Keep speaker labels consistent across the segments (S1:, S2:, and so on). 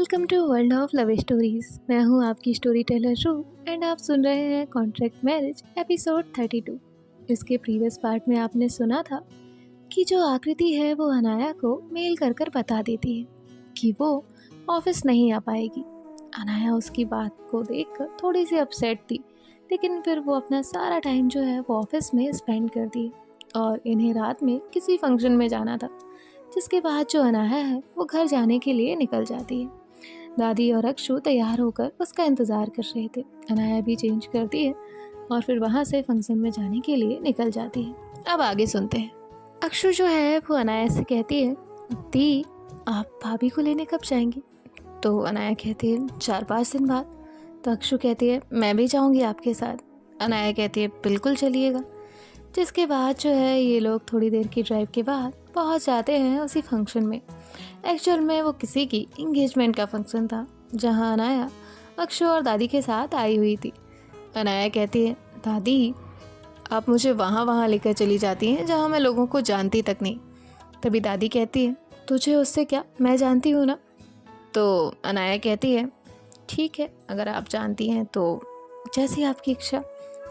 S1: Welcome to world of love stories. मैं हूं आपकी स्टोरी टेलर रू एंड आप सुन रहे हैं कॉन्ट्रैक्ट मैरिज एपिसोड 32। इसके प्रीवियस पार्ट में आपने सुना था कि जो आकृति है वो अनाया को मेल कर कर बता देती है कि वो ऑफिस नहीं आ पाएगी। अनाया उसकी बात को देखकर थोड़ी सी अपसेट थी, लेकिन फिर वो अपना सारा टाइम जो है वो ऑफिस में स्पेंड कर दी और इन्हें रात में किसी फंक्शन में जाना था, जिसके बाद जो अनाया है वो घर जाने के लिए निकल जाती है। दादी और अक्षु तैयार होकर उसका इंतज़ार कर रहे थे। अनाया भी चेंज करती है और फिर वहाँ से फंक्शन में जाने के लिए निकल जाती है। अब आगे सुनते हैं। अक्षु जो है वो अनाया से कहती है, दी आप भाभी को लेने कब जाएंगी? तो अनाया कहती है 4-5 दिन बाद। तो अक्षु कहती है मैं भी जाऊँगी आपके साथ। अनाया कहती है बिल्कुल चलिएगा। जिसके बाद जो है ये लोग थोड़ी देर की ड्राइव के बाद पहुंच जाते हैं उसी फंक्शन में। एक्चुअल में वो किसी की इंगेजमेंट का फंक्शन था, जहां अनाया अक्षु और दादी के साथ आई हुई थी। अनाया कहती है दादी आप मुझे वहाँ लेकर चली जाती हैं जहाँ मैं लोगों को जानती तक नहीं। तभी दादी कहती है तुझे उससे क्या, मैं जानती हूँ ना। तो अनाया कहती है ठीक है, अगर आप जानती हैं तो जैसी आपकी इच्छा।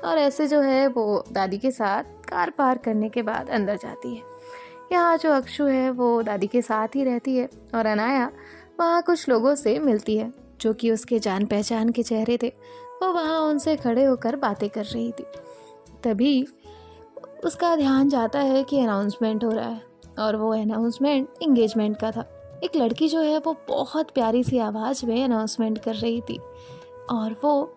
S1: और ऐसे जो है वो दादी के साथ कार पार करने के बाद अंदर जाती है। यहाँ जो अक्षु है वो दादी के साथ ही रहती है और अनाया वहाँ कुछ लोगों से मिलती है जो कि उसके जान पहचान के चेहरे थे। वो वहाँ उनसे खड़े होकर बातें कर रही थी। तभी उसका ध्यान जाता है कि अनाउंसमेंट हो रहा है और वो अनाउंसमेंट इंगेजमेंट का था। एक लड़की जो है वो बहुत प्यारी सी आवाज़ में अनाउंसमेंट कर रही थी और वो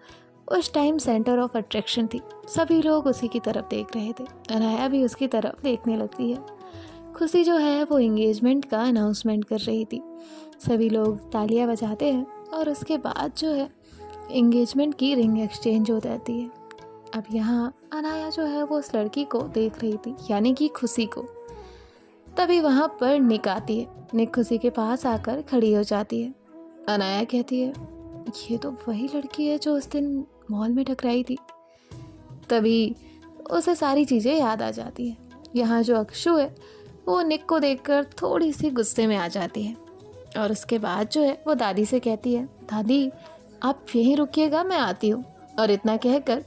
S1: उस टाइम सेंटर ऑफ अट्रैक्शन थी। सभी लोग उसी की तरफ देख रहे थे। अनाया भी उसकी तरफ देखने लगती है। खुशी जो है वो एंगेजमेंट का अनाउंसमेंट कर रही थी। सभी लोग तालियां बजाते हैं और उसके बाद जो है एंगेजमेंट की रिंग एक्सचेंज हो जाती है। अब यहाँ अनाया जो है वो उस लड़की को देख रही थी, यानी कि खुशी को। तभी वहाँ पर निक आती है। निक खुशी के पास आकर खड़ी हो जाती है। अनाया कहती है ये तो वही लड़की है जो उस दिन मॉल में टकराई थी। तभी उसे सारी चीज़ें याद आ जाती है। यहाँ जो अक्षु है वो निक को देखकर थोड़ी सी गुस्से में आ जाती है और उसके बाद जो है वो दादी से कहती है दादी आप यहीं रुकिएगा, मैं आती हूँ। और इतना कहकर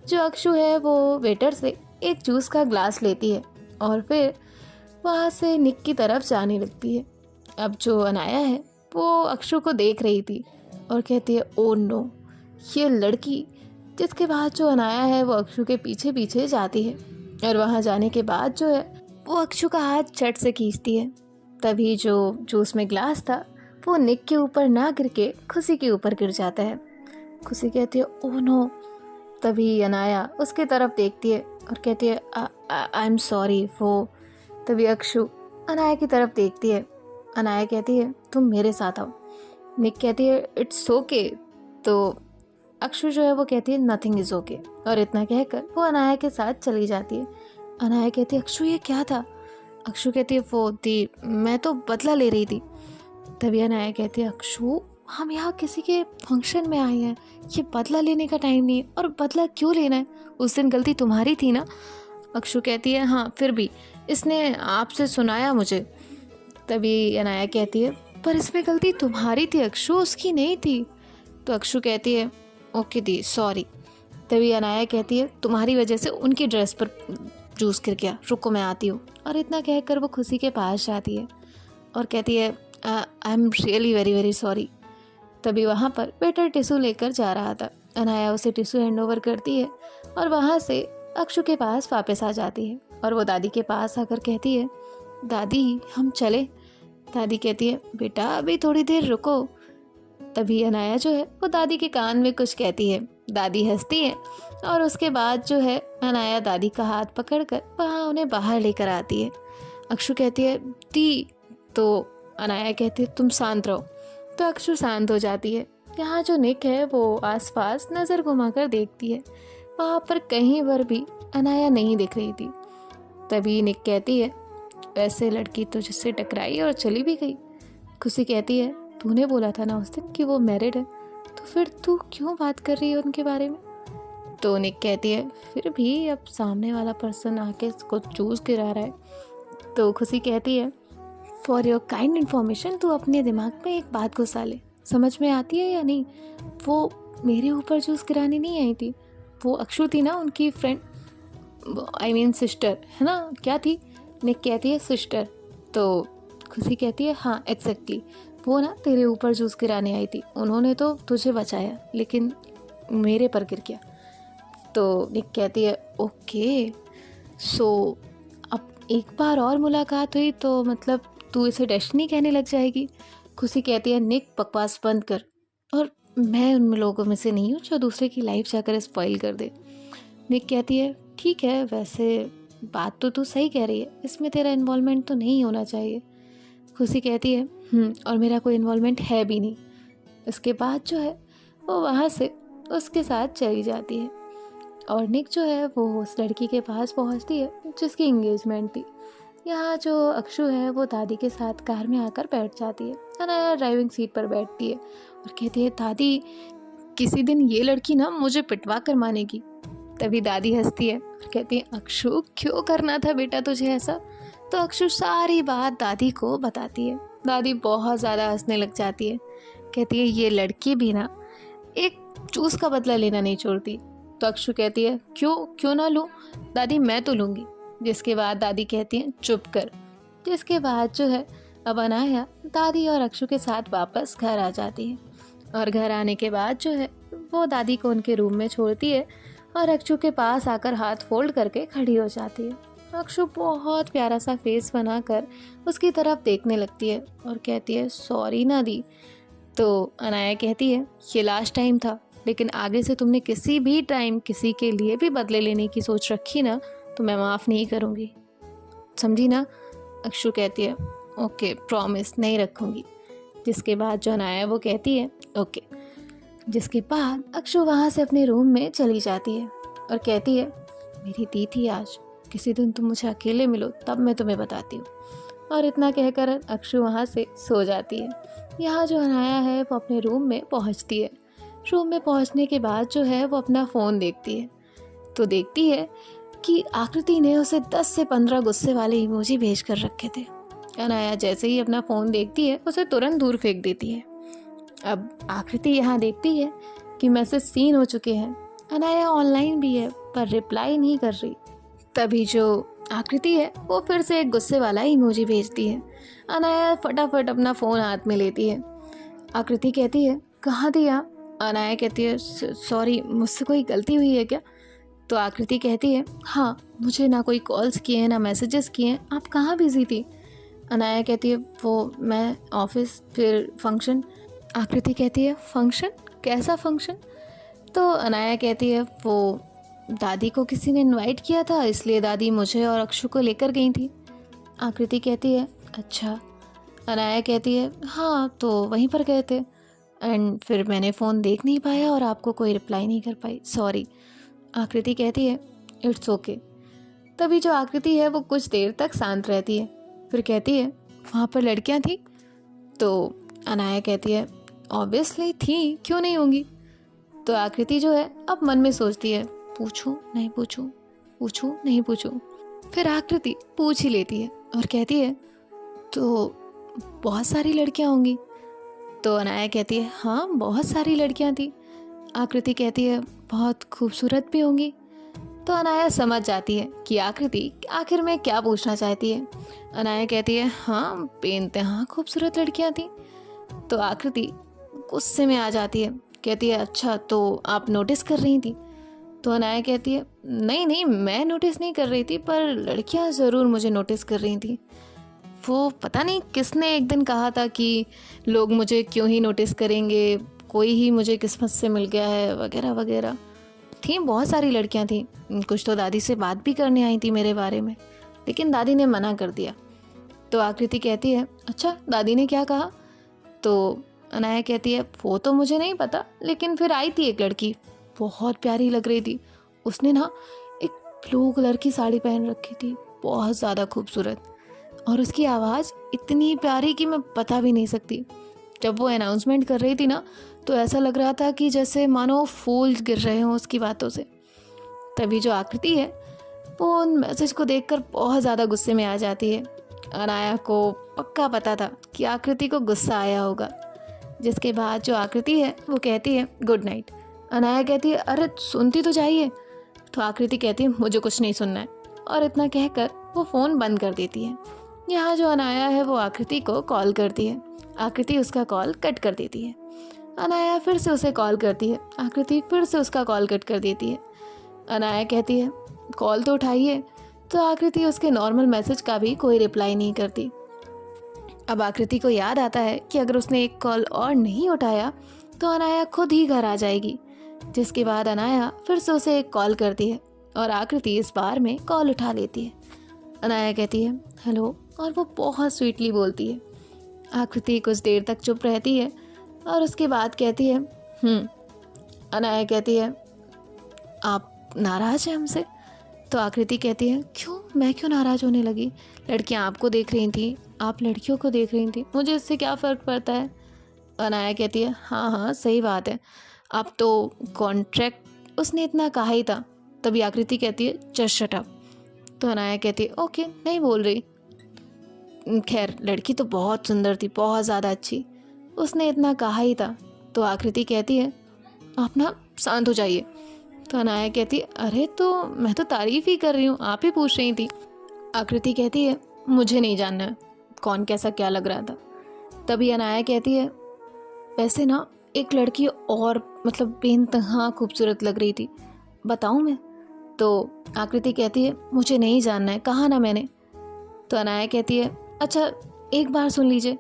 S1: जो अक्षु है वो वेटर से एक जूस का ग्लास लेती है और फिर वहाँ से निक की तरफ जाने लगती है। अब जो अनाया है वो अक्षु को देख रही थी और कहती है ओ नो, ये लड़की। जिसके बाद जो अनाया है वो अक्षु के पीछे पीछे जाती है और वहाँ जाने के बाद जो है वो अक्षु का हाथ झट से खींचती है। तभी जो जूस में ग्लास था वो निक के ऊपर ना गिर के खुशी के ऊपर गिर जाता है। खुशी कहती है ओह नो। तभी अनाया उसकी तरफ देखती है और कहती है आई एम सॉरी वो। तभी अक्षु अनाया की तरफ देखती है। अनाया कहती है तुम मेरे साथ आओ। निक कहती है इट्स ओके। तो अक्षु जो है वो कहती है नथिंग इज़ ओके और इतना कहकर वो अनाया के साथ चली जाती है। अनाया कहती है अक्षु ये क्या था? अक्षु कहती है वो दी मैं तो बदला ले रही थी। तभी अनाया कहती है अक्षु हम यहाँ किसी के फंक्शन में आए हैं, ये बदला लेने का टाइम नहीं है। और बदला क्यों लेना है? उस दिन गलती तुम्हारी थी ना। अक्षु कहती है हाँ फिर भी इसने आपसे सुनाया मुझे। तभी अनाया कहती है पर इसमें गलती तुम्हारी थी अक्षु, उसकी नहीं थी। तो अक्षु कहती है ओके दी सॉरी। तभी अनाया कहती है तुम्हारी वजह से उनकी ड्रेस पर जूस गिर गया, रुको मैं आती हूँ। और इतना कहकर वो खुशी के पास जाती है और कहती है I am really very very sorry. तभी वहाँ पर वेटर टिश्यू लेकर जा रहा था। अनाया उसे टिश्यू हैंड ओवर करती है और वहाँ से अक्षु के पास वापस आ जाती है और वो दादी के पास आकर कहती है दादी हम चले। दादी कहती है बेटा अभी थोड़ी देर रुको। तभी अनाया जो है वो दादी के कान में कुछ कहती है। दादी हंसती है और उसके बाद जो है अनाया दादी का हाथ पकड़कर वहाँ उन्हें बाहर लेकर आती है। अक्षु कहती है दी। तो अनाया कहती है तुम शांत रहो। तो अक्षु शांत हो जाती है। यहाँ जो निक है वो आसपास नज़र घुमाकर देखती है। वहाँ पर कहीं पर भी अनाया नहीं दिख रही थी। तभी निक कहती है वैसे लड़की तो जिससे टकराई और चली भी गई। खुशी कहती है तूने बोला था ना उस दिन कि वो मैरिड है, तो फिर तू क्यों बात कर रही है उनके बारे में? तो निक कहती है फिर भी अब सामने वाला पर्सन आके इसको जूस गिरा रहा है। तो खुशी कहती है फॉर योर काइंड इन्फॉर्मेशन तू अपने दिमाग में एक बात घुसा ले, समझ में आती है या नहीं? वो मेरे ऊपर जूस गिराने नहीं आई थी, वो अक्षु थी ना, उनकी फ्रेंड, आई मीन सिस्टर, है ना? क्या थी? निक कहती है सिस्टर, तो खुशी कहती है हाँ एग्जैक्टली, वो ना तेरे ऊपर जूस गिराने आई थी, उन्होंने तो तुझे बचाया लेकिन मेरे पर गिर गया। तो निक कहती है ओके, सो अब एक बार और मुलाकात हुई तो मतलब तू इसे डेस्टिनी कहने लग जाएगी। खुशी कहती है निक बकवास बंद कर, और मैं उन लोगों में से नहीं हूँ जो दूसरे की लाइफ जाकर स्पॉइल कर दे। निक कहती है ठीक है, वैसे बात तो तू सही कह रही है, इसमें तेरा इन्वॉल्वमेंट तो नहीं होना चाहिए। खुशी कहती है और मेरा कोई इन्वॉल्वमेंट है भी नहीं। इसके बाद जो है वो वहाँ से उसके साथ चली जाती है और निक जो है वो उस लड़की के पास पहुँचती है जिसकी इंगेजमेंट थी। यहाँ जो अक्षु है वो दादी के साथ कार में आकर बैठ जाती है। अनाया ड्राइविंग सीट पर बैठती है और कहती है दादी, किसी दिन ये लड़की ना मुझे पिटवा कर मानेगी। तभी दादी हंसती है और कहती है अक्षु क्यों करना था बेटा तुझे ऐसा? तो अक्षु सारी बात दादी को बताती है। दादी बहुत ज़्यादा हंसने लग जाती है, कहती है ये लड़की भी ना एक चूस का बदला लेना नहीं छोड़ती। तो अक्षु कहती है क्यों ना लूँ दादी, मैं तो लूँगी। जिसके बाद दादी कहती है चुप कर। जिसके बाद जो है अब अनाया दादी और अक्षु के साथ वापस घर आ जाती है और घर आने के बाद जो है वो दादी को उनके रूम में छोड़ती है और अक्षु के पास आकर हाथ फोल्ड करके खड़ी हो जाती है। अक्षु बहुत प्यारा सा फेस बनाकर उसकी तरफ देखने लगती है और कहती है सॉरी ना दी। तो अनाया कहती है ये लास्ट टाइम था, लेकिन आगे से तुमने किसी भी टाइम किसी के लिए भी बदले लेने की सोच रखी ना तो मैं माफ़ नहीं करूँगी, समझी ना? अक्षु कहती है ओके प्रॉमिस, नहीं रखूँगी। जिसके बाद जो अनाया वो कहती है ओके। जिसके बाद अक्षु वहाँ से अपने रूम में चली जाती है और कहती है मेरी दी थी आज, किसी दिन तुम मुझे अकेले मिलो तब मैं तुम्हें बताती हूँ। और इतना कहकर अक्षु वहाँ से सो जाती है। यहाँ जो अनाया है वो अपने रूम में पहुँचती है। रूम में पहुँचने के बाद जो है वो अपना फ़ोन देखती है तो देखती है कि आकृति ने उसे 10 से 15 गुस्से वाले इमोजी भेज कर रखे थे। अनाया जैसे ही अपना फ़ोन देखती है उसे तुरंत दूर फेंक देती है। अब आकृति यहाँ देखती है कि मैसेज सीन हो चुके हैं। अनाया ऑनलाइन भी है पर रिप्लाई नहीं कर रही। तभी जो आकृति है वो फिर से एक गुस्से वाला इमोजी भेजती है। अनाया फटाफट अपना फ़ोन हाथ में लेती है। आकृति कहती है कहाँ थी आप? अनाया कहती है सॉरी, मुझसे कोई गलती हुई है क्या? तो आकृति कहती है हाँ, मुझे ना कोई कॉल्स किए हैं ना मैसेजेस किए हैं, आप कहाँ बिजी थी? अनाया कहती है वो मैं ऑफिस, फिर फंक्शन। आकृति कहती है फंक्शन? कैसा फंक्शन? तो अनाया कहती है वो दादी को किसी ने इनवाइट किया था, इसलिए दादी मुझे और अक्षु को लेकर गई थी। आकृति कहती है अच्छा। अनाया कहती है हाँ, तो वहीं पर गए थे एंड फिर मैंने फ़ोन देख नहीं पाया और आपको कोई रिप्लाई नहीं कर पाई, सॉरी। आकृति कहती है इट्स ओके। तभी जो आकृति है वो कुछ देर तक शांत रहती है, फिर कहती है वहाँ पर लड़कियाँ थी? तो अनाया कहती है ऑब्वियसली थी, क्यों नहीं होंगी। तो आकृति जो है अब मन में सोचती है पूछूं नहीं पूछूं, पूछूं नहीं पूछूं। फिर आकृति पूछ ही लेती है और कहती है तो बहुत सारी लड़कियां होंगी। तो अनाया कहती है हाँ, बहुत सारी लड़कियां थी। आकृति कहती है बहुत खूबसूरत भी होंगी। तो अनाया समझ जाती है कि आकृति आखिर में क्या पूछना चाहती है। अनाया कहती है हाँ, बेइंतहा खूबसूरत लड़कियां थी। तो आकृति गुस्से में आ जाती है, कहती है अच्छा, तो आप नोटिस कर रही थी? तो अनाया कहती है नहीं, मैं नोटिस नहीं कर रही थी, पर लड़कियां ज़रूर मुझे नोटिस कर रही थी। वो पता नहीं किसने एक दिन कहा था कि लोग मुझे क्यों ही नोटिस करेंगे, कोई ही मुझे किस्मत से मिल गया है वगैरह वगैरह। थी बहुत सारी लड़कियां थी, कुछ तो दादी से बात भी करने आई थी मेरे बारे में, लेकिन दादी ने मना कर दिया। तो आकृति कहती है अच्छा, दादी ने क्या कहा? तो अनाया कहती है वो तो मुझे नहीं पता, लेकिन फिर आई थी एक लड़की, बहुत प्यारी लग रही थी। उसने ना एक ब्लू कलर की साड़ी पहन रखी थी, बहुत ज़्यादा खूबसूरत, और उसकी आवाज़ इतनी प्यारी कि मैं बता भी नहीं सकती। जब वो अनाउंसमेंट कर रही थी ना तो ऐसा लग रहा था कि जैसे मानो फूल गिर रहे हों उसकी बातों से। तभी जो आकृति है वो उन मैसेज को देखकर बहुत ज़्यादा गुस्से में आ जाती है। अनाया को पक्का पता था कि आकृति को गुस्सा आया होगा। जिसके बाद जो आकृति है वो कहती है गुड नाइट। अनाया कहती है अरे सुनती तो जाइए। तो आकृति कहती है मुझे कुछ नहीं सुनना है, और इतना कहकर वो फ़ोन बंद कर देती है। यहाँ जो अनाया है वो आकृति को कॉल करती है। आकृति उसका कॉल कट कर देती है। अनाया फिर से उसे कॉल करती है। आकृति फिर से उसका कॉल कट कर देती है। अनाया कहती है कॉल तो उठाइए। तो आकृति उसके नॉर्मल मैसेज का भी कोई रिप्लाई नहीं करती। अब आकृति को याद आता है कि अगर उसने एक कॉल और नहीं उठाया तो अनाया खुद ही घर आ जाएगी। जिसके बाद अनाया फिर से उसे एक कॉल करती है और आकृति इस बार में कॉल उठा लेती है। अनाया कहती है हेलो, और वो बहुत स्वीटली बोलती है। आकृति कुछ देर तक चुप रहती है और उसके बाद कहती है अनाया कहती है आप नाराज़ हैं हमसे? तो आकृति कहती है क्यों, मैं क्यों नाराज़ होने लगी? लड़कियां आपको देख रही थी, आप लड़कियों को देख रही थी, मुझे इससे क्या फ़र्क पड़ता है? अनाया कहती है हाँ सही बात है, अब तो कॉन्ट्रैक्ट उसने इतना कहा ही था। तभी आकृति कहती है जस्ट शट अप। तो अनाया कहती है ओके, नहीं बोल रही। खैर लड़की तो बहुत सुंदर थी, बहुत ज़्यादा अच्छी, उसने इतना कहा ही था। तो आकृति कहती है आप ना शांत हो जाइए। तो अनाया कहती है अरे तो मैं तो तारीफ़ ही कर रही हूँ, आप ही पूछ रही थी। आकृति कहती है मुझे नहीं जानना है कौन कैसा क्या लग रहा था। तभी अनाया कहती है वैसे ना एक लड़की और मतलब बेइंतहा खूबसूरत लग रही थी, बताऊँ मैं? तो आकृति कहती है मुझे नहीं जानना है, कहा ना मैंने। तो अनाया कहती है अच्छा एक बार सुन लीजिए।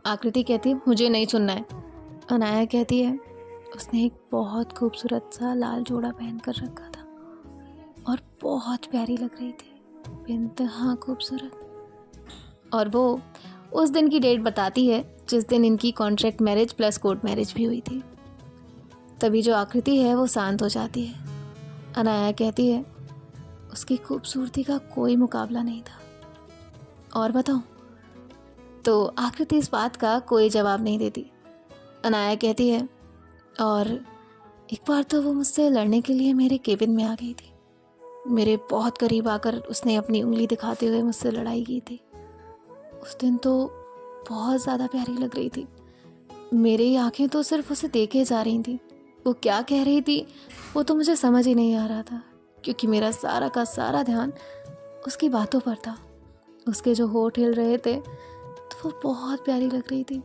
S1: आकृति कहती है मुझे नहीं सुनना है। अनाया कहती है उसने एक बहुत खूबसूरत सा लाल जोड़ा पहन कर रखा था और बहुत प्यारी लग रही थी, बेइंतहा खूबसूरत। और वो उस दिन की डेट बताती है जिस दिन इनकी contract marriage plus court marriage भी हुई थी। तभी जो आकृति है वो शांत हो जाती है। अनाया कहती है उसकी खूबसूरती का कोई मुकाबला नहीं था। और बताऊं? तो आकृति इस बात का कोई जवाब नहीं देती। अनाया कहती है और एक बार तो वो मुझसे लड़ने के लिए मेरे केबिन में आ गई थी, मेरे बहुत करीब आकर उसने अपनी उंगली दिखाते हुए मुझसे लड़ाई की थी। उस दिन तो बहुत ज़्यादा प्यारी लग रही थी, मेरी आंखें तो सिर्फ उसे देखे जा रही थी। वो क्या कह रही थी वो तो मुझे समझ ही नहीं आ रहा था, क्योंकि मेरा सारा का सारा ध्यान उसकी बातों पर था। उसके जो होठ हिल रहे थे तो वो बहुत प्यारी लग रही थी।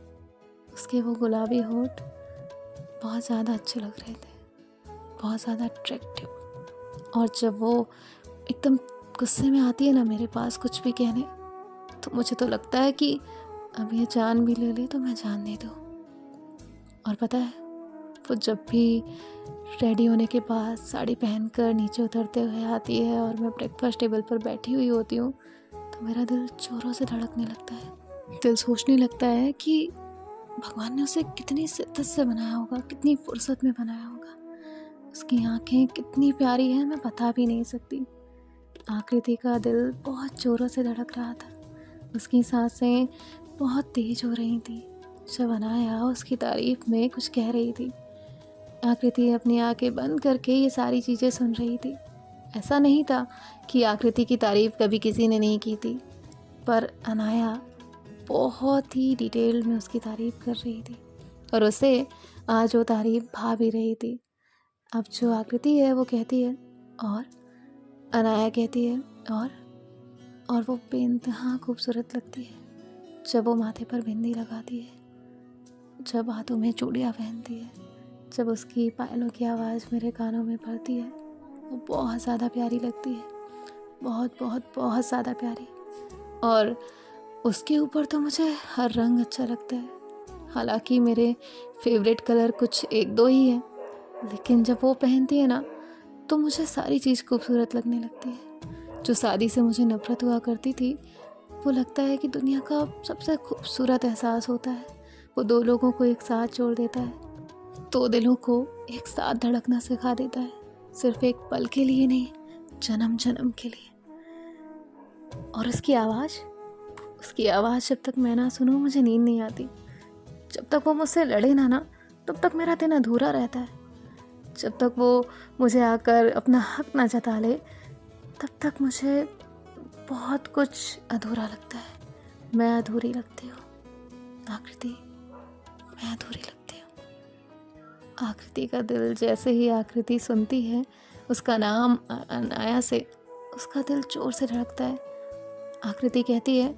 S1: उसके वो गुलाबी होठ बहुत ज़्यादा अच्छे लग रहे थे, बहुत ज़्यादा अट्रैक्टिव। और जब वो एकदम गुस्से में आती है ना मेरे पास कुछ भी कहने, तो मुझे तो लगता है कि अब ये जान भी ले ले तो मैं जान दे दूँ। और पता है वो जब भी रेडी होने के बाद साड़ी पहनकर नीचे उतरते हुए आती है और मैं ब्रेकफास्ट टेबल पर बैठी हुई होती हूँ, तो मेरा दिल जोरों से धड़कने लगता है। दिल सोचने लगता है कि भगवान ने उसे कितनी शिद्दत से बनाया होगा, कितनी फुर्सत में बनाया होगा। उसकी आंखें कितनी प्यारी हैं, मैं बता भी नहीं सकती। आकृति का दिल बहुत ज़ोरों से धड़क रहा था, उसकी सांसें बहुत तेज हो रही थी जब अनाया उसकी तारीफ में कुछ कह रही थी। आकृति अपनी आंखें बंद करके ये सारी चीज़ें सुन रही थी। ऐसा नहीं था कि आकृति की तारीफ कभी किसी ने नहीं की थी, पर अनाया बहुत ही डिटेल में उसकी तारीफ कर रही थी और उसे आज वो तारीफ भा भी रही थी। अब जो आकृति है वो कहती है और अनाया कहती है और वो बेइंतहा खूबसूरत लगती है जब वो माथे पर बिंदी लगाती है, जब हाथों में चूड़ियाँ पहनती है, जब उसकी पायलों की आवाज़ मेरे कानों में पड़ती है। वो बहुत ज़्यादा प्यारी लगती है, बहुत बहुत बहुत ज़्यादा प्यारी। और उसके ऊपर तो मुझे हर रंग अच्छा लगता है। हालांकि मेरे फेवरेट कलर कुछ एक दो ही हैं, लेकिन जब वो पहनती है ना तो मुझे सारी चीज़ खूबसूरत लगने लगती है। जो शादी से मुझे नफ़रत हुआ करती थी, वो लगता है कि दुनिया का सबसे खूबसूरत एहसास होता है। वो दो लोगों को एक साथ जोड़ देता है, दो दिलों को एक साथ धड़कना सिखा देता है, सिर्फ एक पल के लिए नहीं, जन्म जन्म के लिए। और उसकी आवाज़ जब तक मैं ना सुनूं मुझे नींद नहीं आती। जब तक वो मुझसे लड़े ना तब तक मेरा दिन अधूरा रहता है। जब तक वो मुझे आकर अपना हक ना जता ले तब तक मुझे बहुत कुछ अधूरा लगता है। मैं अधूरी लगती हूँ आकृति, मैं अधूरी लगती हूँ। आकृति का दिल जैसे ही आकृति सुनती है उसका नाम अनाया से, उसका दिल जोर से धड़कता है। आकृति कहती है,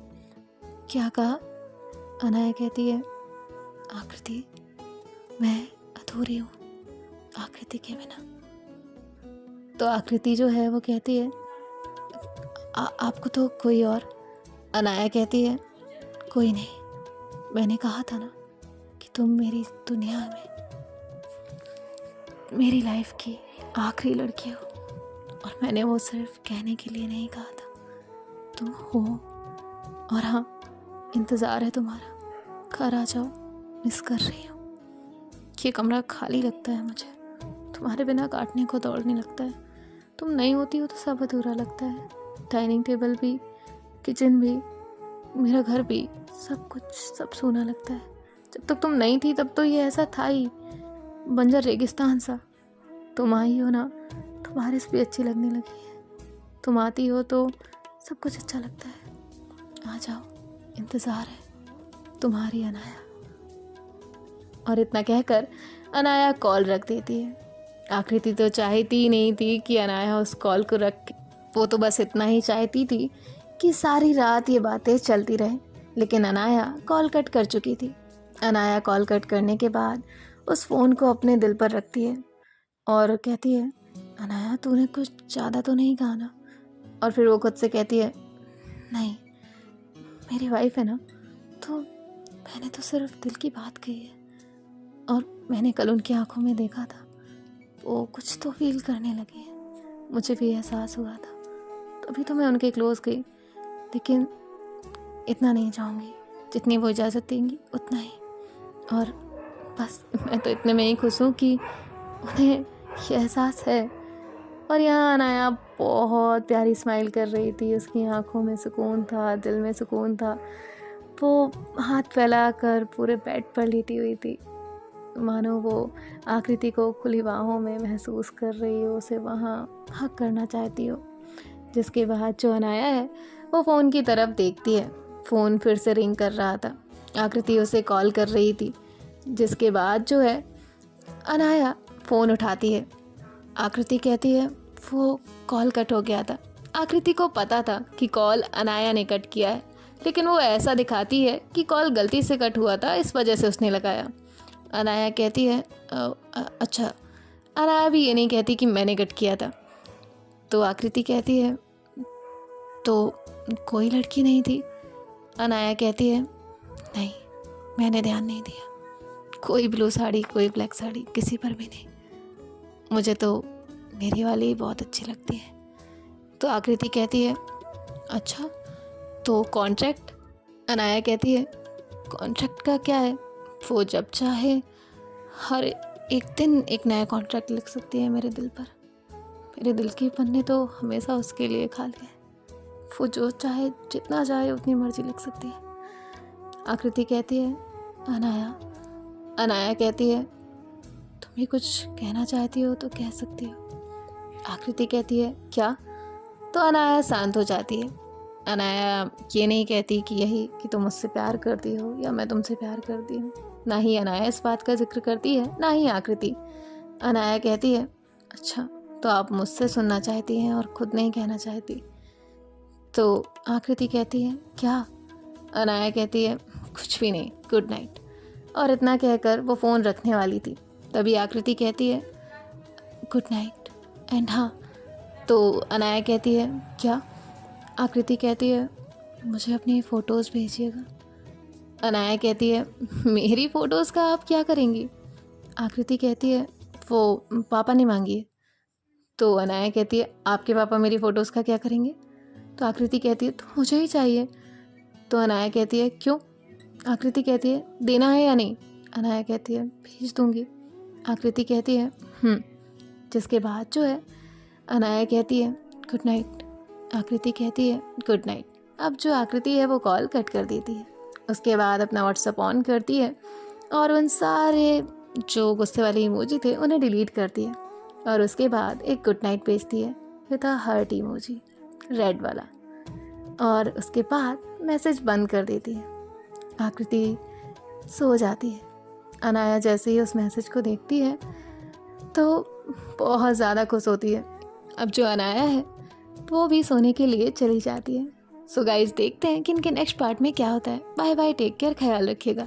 S1: क्या कहा? अनाया कहती है, आकृति मैं अधूरी हूँ आकृति के बिना। तो आकृति जो है वो कहती है, आपको तो कोई और। अनाया कहती है, कोई नहीं, मैंने कहा था ना कि तुम मेरी दुनिया में मेरी लाइफ की आखिरी लड़की हो। और मैंने वो सिर्फ कहने के लिए नहीं कहा था, तुम हो। और हाँ, इंतज़ार है तुम्हारा, घर आ जाओ, मिस कर रही हूँ। ये कमरा खाली लगता है मुझे, तुम्हारे बिना काटने को दौड़ने लगता है। तुम नहीं होती हो तो सब अधूरा लगता है, डाइनिंग टेबल भी, किचन भी, मेरा घर भी, सब कुछ, सब सूना लगता है। जब तक तुम नहीं थी तब तो ये ऐसा था ही, बंजर रेगिस्तान सा। तुम आई हो ना तो बारिश भी अच्छी लगने लगी है, तुम आती हो तो सब कुछ अच्छा लगता है। आ जाओ, इंतज़ार है, तुम्हारी अनाया। और इतना कहकर अनाया कॉल रख देती है। आकृति तो चाहती नहीं थी कि अनाया उस कॉल को रख, वो तो बस इतना ही चाहती थी कि सारी रात ये बातें चलती रहें। लेकिन अनाया कॉल कट कर चुकी थी। अनाया कॉल कट करने के बाद उस फ़ोन को अपने दिल पर रखती है और कहती है, अनाया तूने कुछ ज़्यादा तो नहीं कहा ना? और फिर वो खुद से कहती है, नहीं, मेरी वाइफ है ना, तो मैंने तो सिर्फ दिल की बात कही है। और मैंने कल उनकी आंखों में देखा था, वो कुछ तो फील करने लगी है, मुझे भी एहसास हुआ था, तभी तो मैं उनके क्लोज गई। लेकिन इतना नहीं चाहूँगी, जितनी वो इजाज़त देंगी उतना ही। और बस मैं तो इतने में ही खुश हूँ कि उन्हें ये एहसास है। और यहाँ अनाया बहुत प्यारी स्माइल कर रही थी, उसकी आंखों में सुकून था, दिल में सुकून था। वो हाथ फैला कर पूरे बेड पर लेटी हुई थी, मानो वो आकृति को खुली बाहों में महसूस कर रही हो, उसे वहाँ हक करना चाहती हो। जिसके बाद जो अनाया है वो फ़ोन की तरफ देखती है। फ़ोन फिर से रिंग कर रहा था, आकृति उसे कॉल कर रही थी। जिसके बाद जो है अनाया फ़ोन उठाती है। आकृति कहती है, वो कॉल कट हो गया था। आकृति को पता था कि कॉल अनाया ने कट किया है, लेकिन वो ऐसा दिखाती है कि कॉल गलती से कट हुआ था, इस वजह से उसने लगाया। अनाया कहती है, अच्छा। अनाया भी ये नहीं कहती कि मैंने कट किया था। तो आकृति कहती है, तो कोई लड़की नहीं थी? अनाया कहती है, नहीं, मैंने ध्यान नहीं दिया, कोई ब्लू साड़ी, कोई ब्लैक साड़ी, किसी पर भी नहीं। मुझे तो मेरी वाली बहुत अच्छी लगती है। तो आकृति कहती है, अच्छा, तो कॉन्ट्रैक्ट? अनाया कहती है, कॉन्ट्रैक्ट का क्या है? वो जब चाहे हर एक दिन एक नया कॉन्ट्रैक्ट लिख सकती है मेरे दिल पर। मेरे दिल के पन्ने तो हमेशा उसके लिए खाली है, वो जो चाहे, जितना चाहे उतनी मर्जी लिख सकती है। आकृति कहती है, अनाया। अनाया कहती है, तुम भी कुछ कहना चाहती हो तो कह सकती हो। आकृति कहती है, क्या? तो अनाया शांत हो जाती है। अनाया ये नहीं कहती कि यही कि तुम मुझसे प्यार करती हो या मैं तुमसे प्यार करती हूँ, ना ही अनाया इस बात का जिक्र करती है, ना ही आकृति। अनाया कहती है, अच्छा, तो आप मुझसे सुनना चाहती हैं और खुद नहीं कहना चाहती। तो आकृति कहती है, क्या? अनाया कहती है, कुछ भी नहीं, गुड नाइट। और इतना कहकर वो फ़ोन रखने वाली थी, तभी आकृति कहती है, गुड नाइट। एंड हाँ, तो अनाया कहती है, क्या? आकृति कहती है, मुझे अपनी फ़ोटोज़ भेजिएगा। अनाया कहती है, मेरी फ़ोटोज़ का आप क्या करेंगी? आकृति कहती है, वो पापा ने मांगी है। तो अनाया कहती है, आपके पापा मेरी फ़ोटोज़ का क्या करेंगे? तो आकृति कहती है, तो मुझे ही चाहिए। तो अनाया कहती है, क्यों? आकृति कहती है, देना है या नहीं? अनाया कहती है, भेज दूँगी। आकृति कहती है, जिसके बाद जो है अनाया कहती है, गुड नाइट। आकृति कहती है, गुड नाइट। अब जो आकृति है वो कॉल कट कर देती है। उसके बाद अपना व्हाट्सएप ऑन करती है और उन सारे जो गुस्से वाले इमोजी थे उन्हें डिलीट करती है। और उसके बाद एक गुड नाइट भेजती है with a heart emoji, red वाला। और उसके बाद मैसेज बंद कर देती है। आकृति सो जाती है। अनाया जैसे ही उस मैसेज को देखती है तो बहुत ज़्यादा खुश होती है। अब जो अनाया है वो भी सोने के लिए चली जाती है। सो गाइस, देखते हैं कि इनके नेक्स्ट पार्ट में क्या होता है। बाय बाय, टेक केयर, ख्याल रखिएगा।